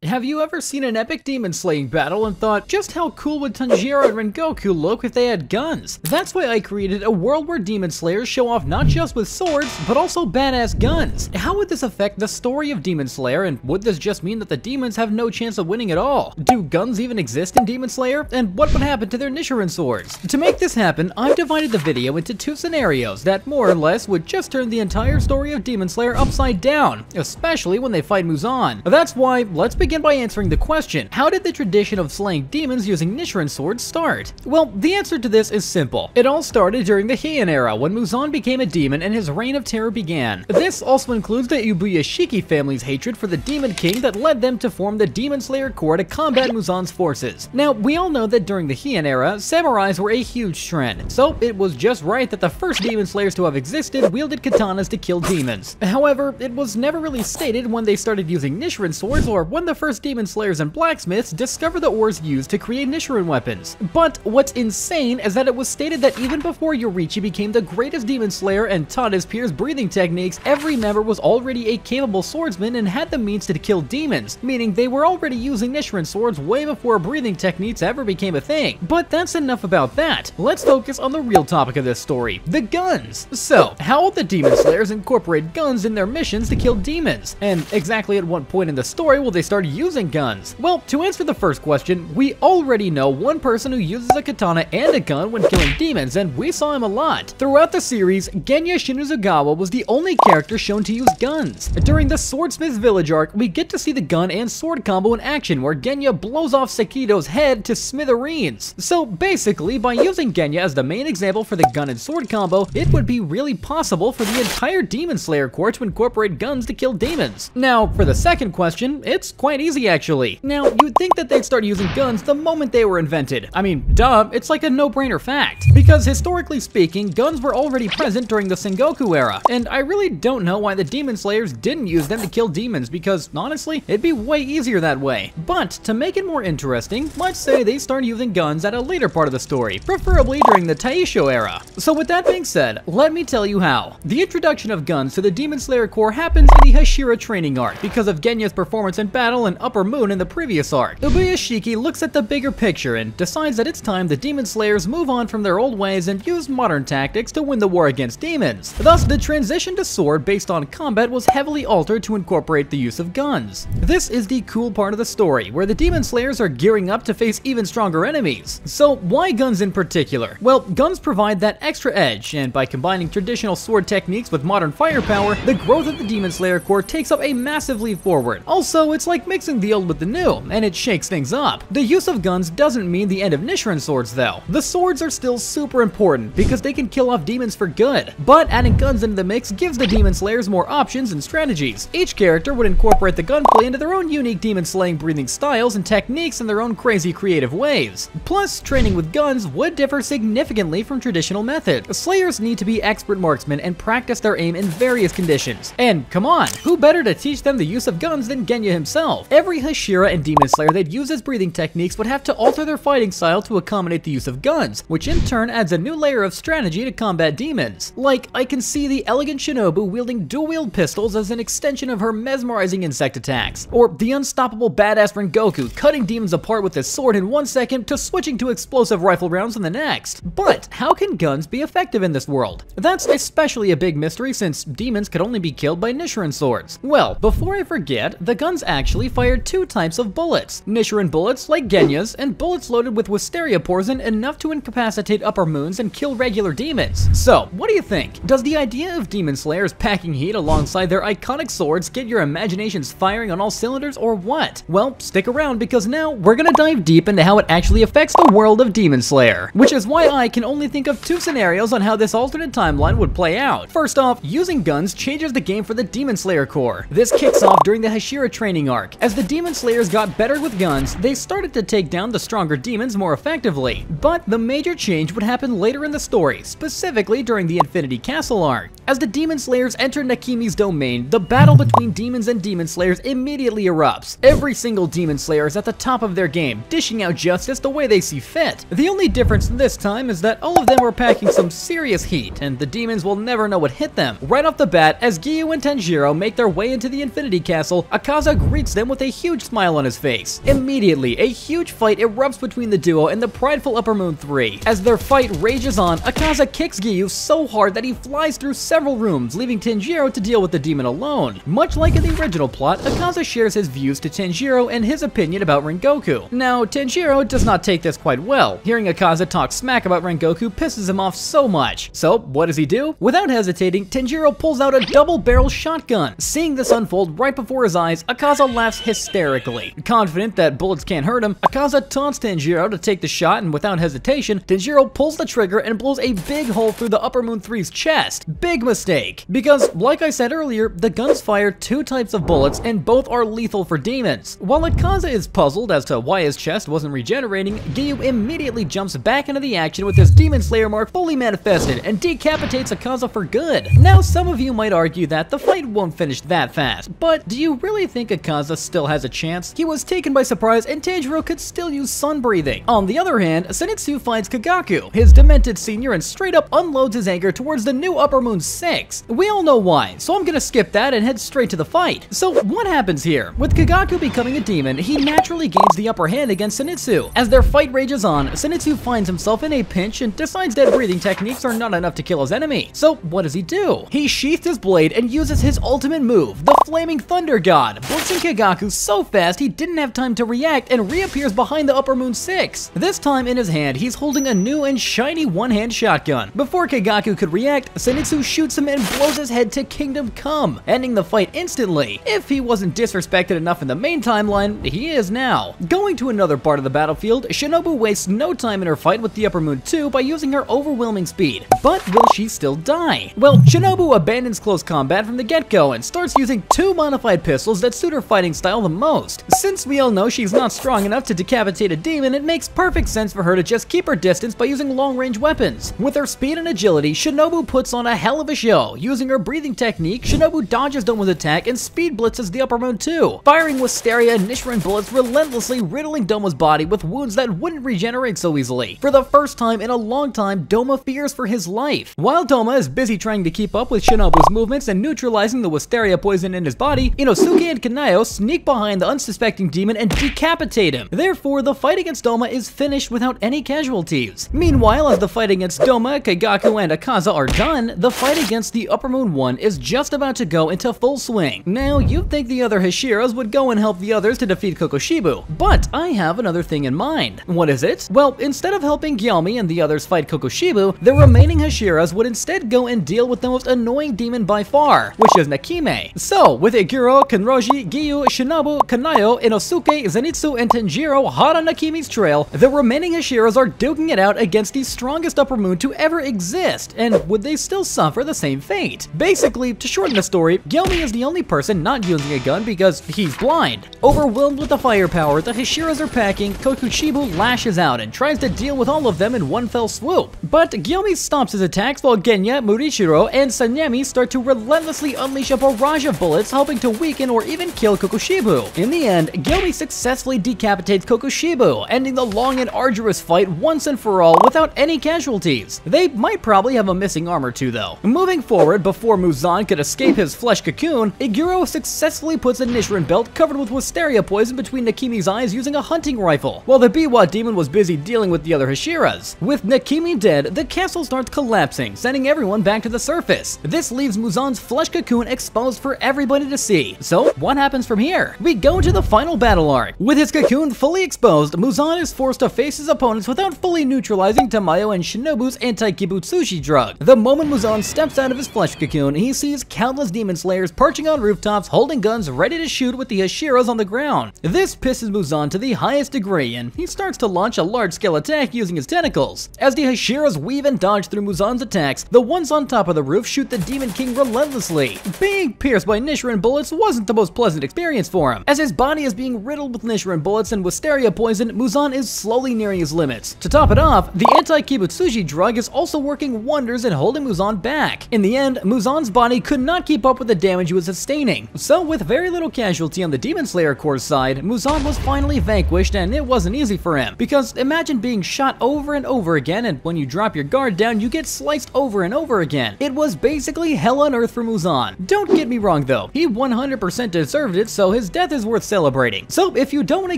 have you ever seen an epic demon slaying battle and thought, just how cool would Tanjiro and Rengoku look if they had guns? That's why I created a world where demon slayers show off not just with swords, but also badass guns. How would this affect the story of Demon Slayer, and would this just mean that the demons have no chance of winning at all? Do guns even exist in Demon Slayer? And what would happen to their nichirin swords? To make this happen, I've divided the video into two scenarios that more or less would just turn the entire story of Demon Slayer upside down, especially when they fight Muzan. That's why, let's begin by answering the question, how did the tradition of slaying demons using nichirin swords start? Well, the answer to this is simple. It all started during the Heian era, when Muzan became a demon and his reign of terror began. This also includes the 𝗪𝘁𝗰𝗵 family's hatred for the Demon King that led them to form the Demon Slayer Corps to combat Muzan's forces. Now, we all know that during the Heian era, samurais were a huge trend, so it was just right that the first demon slayers to have existed wielded katanas to kill demons. However, it was never really stated when they started using nichirin swords or when the first demon slayers and blacksmiths discovered the ores used to create nichirin weapons. But what's insane is that it was stated that even before Yoriichi became the greatest demon slayer and taught his peers breathing techniques, every member was already a capable swordsman and had the means to kill demons, meaning they were already using nichirin swords way before breathing techniques ever became a thing. But that's enough about that. Let's focus on the real topic of this story, the guns. So, how will the demon slayers incorporate guns in their missions to kill demons? And exactly at what point in the story will they start using guns? Well, to answer the first question, we already know one person who uses a katana and a gun when killing demons, and we saw him a lot. Throughout the series, Genya Shinazugawa was the only character shown to use guns. During the Swordsmith's Village arc, we get to see the gun and sword combo in action where Genya blows off Sekido's head to smithereens. So basically, by using Genya as the main example for the gun and sword combo, it would be really possible for the entire Demon Slayer Corps to incorporate guns to kill demons. Now, for the second question, it's quite easy actually. Now, you'd think that they'd start using guns the moment they were invented. I mean, duh, it's like a no-brainer fact. Because historically speaking, guns were already present during the Sengoku era, and I really don't know why the Demon Slayers didn't use them to kill demons, because honestly, it'd be way easier that way. But to make it more interesting, let's say they start using guns at a later part of the story, preferably during the Taisho era. So with that being said, let me tell you how. The introduction of guns to the Demon Slayer Corps happens in the Hashira training arc because of Genya's performance in battle in Upper Moon in the previous arc. 𝗪𝘁𝗰𝗵 looks at the bigger picture and decides that it's time the Demon Slayers move on from their old ways and use modern tactics to win the war against demons. Thus, the transition to sword based on combat was heavily altered to incorporate the use of guns. This is the cool part of the story, where the Demon Slayers are gearing up to face even stronger enemies. So why guns in particular? Well, guns provide that extra edge, and by combining traditional sword techniques with modern firepower, the growth of the Demon Slayer Corps takes up a massive leap forward. Also, it's like mixing the old with the new, and it shakes things up. The use of guns doesn't mean the end of nichirin swords though. The swords are still super important because they can kill off demons for good, but adding guns into the mix gives the Demon Slayers more options and strategies. Each character would incorporate the gunplay into their own unique demon slaying breathing styles and techniques in their own crazy creative ways. Plus, training with guns would differ significantly from traditional methods. Slayers need to be expert marksmen and practice their aim in various conditions. And come on, who better to teach them the use of guns than Genya himself? Every Hashira and Demon Slayer they'd use as breathing techniques would have to alter their fighting style to accommodate the use of guns, which in turn adds a new layer of strategy to combat demons. Like, I can see the elegant Shinobu wielding dual-wield pistols as an extension of her mesmerizing insect attacks, or the unstoppable badass Rengoku cutting demons apart with his sword in 1 second to switching to explosive rifle rounds in the next. But how can guns be effective in this world? That's especially a big mystery since demons could only be killed by nichirin swords. Well, before I forget, the guns actually fire two types of bullets. Nichirin bullets like Genya's, and bullets loaded with wisteria poison enough to incapacitate Upper Moons and kill regular demons. So, what do you think? Does the idea of Demon Slayers packing heat alongside their iconic swords get your imaginations firing on all cylinders or what? Well, stick around because now we're gonna dive deep into how it actually affects the world of Demon Slayer, which is why I can only think of two scenarios on how this alternate timeline would play out. First off, using guns changes the game for the Demon Slayer Corps. This kicks off during the Hashira training arc. As the Demon Slayers got better with guns, they started to take down the stronger demons more effectively. But the major change would happen later in the story, specifically during the Infinity Castle arc. As the Demon Slayers enter Nakimi's domain, the battle between demons and Demon Slayers immediately erupts. Every single Demon Slayer is at the top of their game, dishing out justice the way they see fit. The only difference this time is that all of them are packing some serious heat, and the demons will never know what hit them. Right off the bat, as Giyu and Tanjiro make their way into the Infinity Castle, Akaza greets them with a huge smile on his face. Immediately, a huge fight erupts between the duo and the prideful Upper Moon 3. As their fight rages on, Akaza kicks Giyu so hard that he flies through several rooms, leaving Tanjiro to deal with the demon alone. Much like in the original plot, Akaza shares his views to Tanjiro and his opinion about Rengoku. Now, Tanjiro does not take this quite well. Hearing Akaza talk smack about Rengoku pisses him off so much. So, what does he do? Without hesitating, Tanjiro pulls out a double-barrel shotgun. Seeing this unfold right before his eyes, Akaza laughs hysterically. Confident that bullets can't hurt him, Akaza taunts Tanjiro to take the shot, and without hesitation, Tanjiro pulls the trigger and blows a big hole through the Upper Moon 3's chest. Big mistake. Because, like I said earlier, the guns fire two types of bullets, and both are lethal for demons. While Akaza is puzzled as to why his chest wasn't regenerating, Giyu immediately jumps back into the action with his Demon Slayer mark fully manifested and decapitates Akaza for good. Now, some of you might argue that the fight won't finish that fast, but do you really think Akaza still has a chance? He was taken by surprise and Tanjiro could still use sun breathing. On the other hand, Zenitsu finds Kagaku, his demented senior, and straight up unloads his anger towards the new Upper Moon 6. We all know why, so I'm gonna skip that and head straight to the fight. So what happens here? With Kagaku becoming a demon, he naturally gains the upper hand against Zenitsu. As their fight rages on, Zenitsu finds himself in a pinch and decides that breathing techniques are not enough to kill his enemy. So what does he do? He sheathes his blade and uses his ultimate move, the Flaming Thunder God, blitzing Kagaku so fast he didn't have time to react and reappears behind the Upper Moon 6. This time in his hand, he's holding a new and shiny one-hand shotgun. Before Kagaku could react, Zenitsu shoots him and blows his head to Kingdom Come, ending the fight instantly. If he wasn't disrespected enough in the main timeline, he is now. Going to another part of the battlefield, Shinobu wastes no time in her fight with the Upper Moon 2 by using her overwhelming speed. But will she still die? Well, Shinobu abandons close combat from the get-go and starts using two modified pistols that suit her fighting style the most. Since we all know she's not strong enough to decapitate a demon, it makes perfect sense for her to just keep her distance by using long-range weapons. With her speed and agility, Shinobu puts on a hell of a show. Using her breathing technique, Shinobu dodges Doma's attack and speed blitzes the Upper Moon 2, firing Wisteria and Nichirin bullets relentlessly, riddling Doma's body with wounds that wouldn't regenerate so easily. For the first time in a long time, Doma fears for his life. While Doma is busy trying to keep up with Shinobu's movements and neutralizing the Wisteria poison in his body, Inosuke and Kanayo sneak behind the unsuspecting demon and decapitate him. Therefore, the fight against Doma is finished without any casualties. Meanwhile, as the fight against Doma, Kagaku, and Akaza are done, the fight against the Upper Moon 1 is just about to go into full swing. Now, you'd think the other Hashiras would go and help the others to defeat Kokushibo, but I have another thing in mind. What is it? Well, instead of helping Gyomi and the others fight Kokushibo, the remaining Hashiras would instead go and deal with the most annoying demon by far, which is Nakime. So, with Iguro, Kenroji, Giyu, Shinobu, Kanayo, Inosuke, Zenitsu, and Tanjiro hot on Nakime's trail, the remaining Hashiras are duking it out against the strongest Upper Moon to ever exist, and would they still suffer the same fate? Basically, to shorten the story, Gyomi is the only person not using a gun because he's blind. Overwhelmed with the firepower the Hashiras are packing, Kokushibo lashes out and tries to deal with all of them in one fell swoop. But Gyomi stops his attacks while Genya, Murichiro, and Sanyemi start to relentlessly unleash a barrage of bullets, helping to weaken or even kill Kokushibo. In the end, Gyomi successfully decapitates Kokushibo, ending the long and arduous fight once and for all without any casualties. They might probably have a missing arm or two though. Moving forward, before Muzan could escape his flesh cocoon, Iguro successfully puts a Nichirin belt covered with Wisteria poison between Nakime's eyes using a hunting rifle, while the Biwa demon was busy dealing with the other Hashiras. With Nakime dead, the castle starts collapsing, sending everyone back to the surface. This leaves Muzan's flesh cocoon exposed for everybody to see. So, what happens from here? We go to the final battle arc. With his cocoon fully exposed, Muzan is forced to face his opponents without fully neutralizing Tamayo and Shinobu's anti-kibutsushi drug. The moment Muzan steps out of his flesh cocoon, he sees countless demon slayers perching on rooftops, holding guns ready to shoot with the Hashiras on the ground. This pisses Muzan to the highest degree, and he starts to launch a large-scale attack using his tentacles. As the Hashiras weave and dodge through Muzan's attacks, the ones on top of the roof shoot the Demon King relentlessly. Being pierced by Nichirin bullets wasn't the most pleasant experience for him. As his body is being riddled with Nichirin bullets and Wisteria poison, Muzan is slowly nearing his limits. To top it off, the anti-kibutsuji drug is also working wonders in holding Muzan back. back. In the end, Muzan's body could not keep up with the damage he was sustaining. So with very little casualty on the Demon Slayer Corps' side, Muzan was finally vanquished, and it wasn't easy for him. Because imagine being shot over and over again, and when you drop your guard down, you get sliced over and over again. It was basically hell on earth for Muzan. Don't get me wrong though, he 100% deserved it, so his death is worth celebrating. So if you don't want to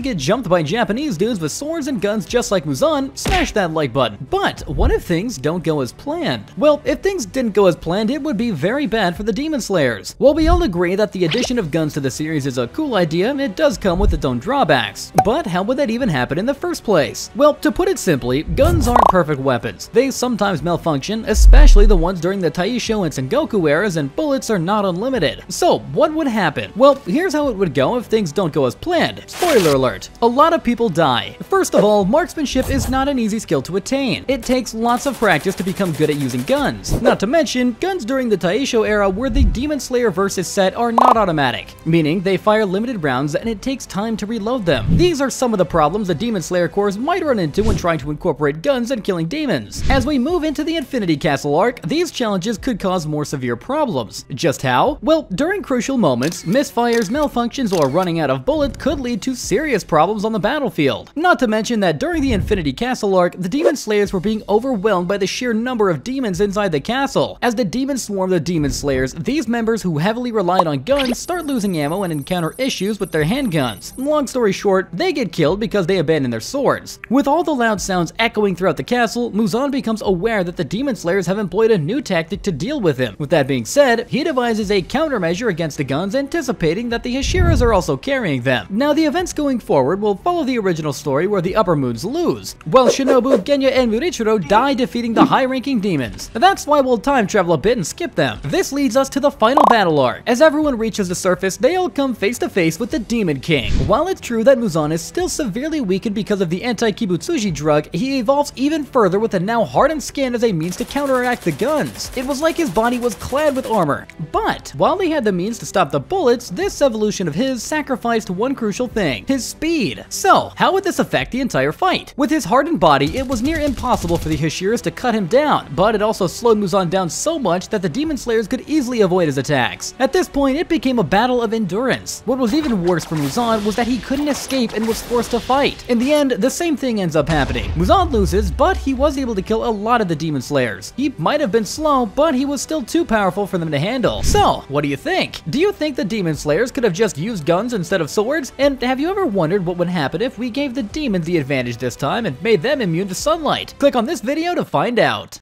get jumped by Japanese dudes with swords and guns just like Muzan, smash that like button. But what if things don't go as planned? Well, if things didn't go as planned, it would be very bad for the Demon Slayers. While we all agree that the addition of guns to the series is a cool idea, it does come with its own drawbacks. But how would that even happen in the first place? Well, to put it simply, guns aren't perfect weapons. They sometimes malfunction, especially the ones during the Taisho and Sengoku eras, and bullets are not unlimited. So, what would happen? Well, here's how it would go if things don't go as planned. Spoiler alert. A lot of people die. First of all, marksmanship is not an easy skill to attain. It takes lots of practice to become good at using guns. Not to mention, guns during the Taisho era where the Demon Slayer versus set are not automatic, meaning they fire limited rounds and it takes time to reload them. These are some of the problems the Demon Slayer Corps might run into when trying to incorporate guns and killing demons. As we move into the Infinity Castle arc, these challenges could cause more severe problems. Just how? Well, during crucial moments, misfires, malfunctions, or running out of bullets could lead to serious problems on the battlefield. Not to mention that during the Infinity Castle arc, the Demon Slayers were being overwhelmed by the sheer number of demons inside the castle. As the demons swarm the Demon Slayers, these members who heavily relied on guns start losing ammo and encounter issues with their handguns. Long story short, they get killed because they abandon their swords. With all the loud sounds echoing throughout the castle, Muzan becomes aware that the Demon Slayers have employed a new tactic to deal with him. With that being said, he devises a countermeasure against the guns, anticipating that the Hashiras are also carrying them. Now, the events going forward will follow the original story where the Upper Moons lose, while Shinobu, Genya, and Yoriichi die defeating the high-ranking demons. That's why we'll time travel a bit and skip them. This leads us to the final battle arc. As everyone reaches the surface, they all come face to face with the Demon King. While it's true that Muzan is still severely weakened because of the anti-kibutsuji drug, he evolves even further with a now hardened skin as a means to counteract the guns. It was like his body was clad with armor. But while he had the means to stop the bullets, this evolution of his sacrificed one crucial thing: his speed. So, how would this affect the entire fight? With his hardened body, it was near impossible for the Hashiras to cut him down, but it also slowed Muzan down so much that the Demon Slayers could easily avoid his attacks. At this point, it became a battle of endurance. What was even worse for Muzan was that he couldn't escape and was forced to fight. In the end, the same thing ends up happening. Muzan loses, but he was able to kill a lot of the Demon Slayers. He might have been slow, but he was still too powerful for them to handle. So, what do you think? Do you think the Demon Slayers could have just used guns instead of swords? And have you ever wondered what would happen if we gave the demons the advantage this time and made them immune to sunlight? Click on this video to find out.